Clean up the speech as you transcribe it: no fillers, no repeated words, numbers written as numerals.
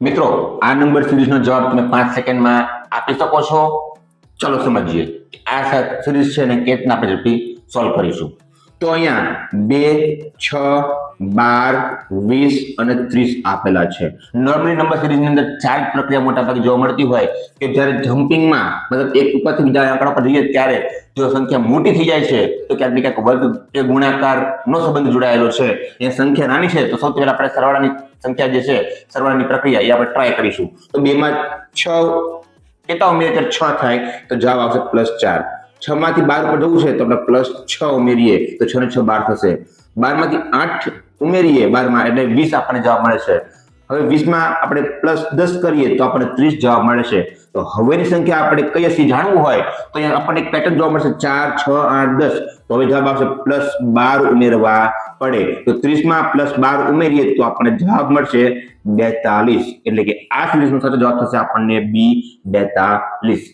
મિત્રો આ નંબર સિરીઝનો જવાબ તમે 5 સેકન્ડમાં આપી શકો છો. ચલો સમજીએ આ સિરીઝ છે ને કેવી રીતના આપણે ઝડપી સોલ્વ કરીશું. તો અહીંયા 2, 6, 12, 20 અને 30 આપેલા છે. નોર્મલી નંબર સિરીઝની અંદર ચાર પ્રક્રિયા મોટા ભાગે જોવા મળતી હોય કે જ્યારે જમ્પિંગમાં મતલબ એક ઉપરથી બીજા આંકડા પર જઈએ ત્યારે જો સંખ્યા મોટી થઈ જાય છે તો ક્યાંક ને ક્યાંક વર્ગ કે ગુણાકારનો સંબંધ જોડાયેલો છે. એ સંખ્યા નાની છે તો સૌથી પહેલા આપણે સરવાળાની સંખ્યા જે છે સરવાળાની પ્રક્રિયા એ આપણે ટ્રાય કરીશું. તો 2 માં 6 કેટલા ઉમેરીએ ત્યારે 6 થાય તો જવાબ આવશે +4. 6 માંથી 12 પર જવું છે તો આપણે +6 ઉમેરીએ તો 6 ને 6 12 થશે. 12 માંથી 8 ઉમેરીએ 12 માં એટલે 20 આપણને જવાબ મળે છે. હવે 20 માં આપણે +10 કરીએ તો આપણને 30 જવાબ મળે છે. તો હવેની સંખ્યા આપણે કઈ હશે જાણવું હોય તો અહીંયા આપણને એક પેટર્ન જોવા મળશે 4, 6, 8, 10. તો હવે જવાબ આવશે +12 ઉમેરવા પડે. તો 30 માં +12 ઉમેરીએ તો આપણને જવાબ મળશે 42. એટલે કે આ સિરીઝનો સાચો જવાબ થશે આપણને B 42.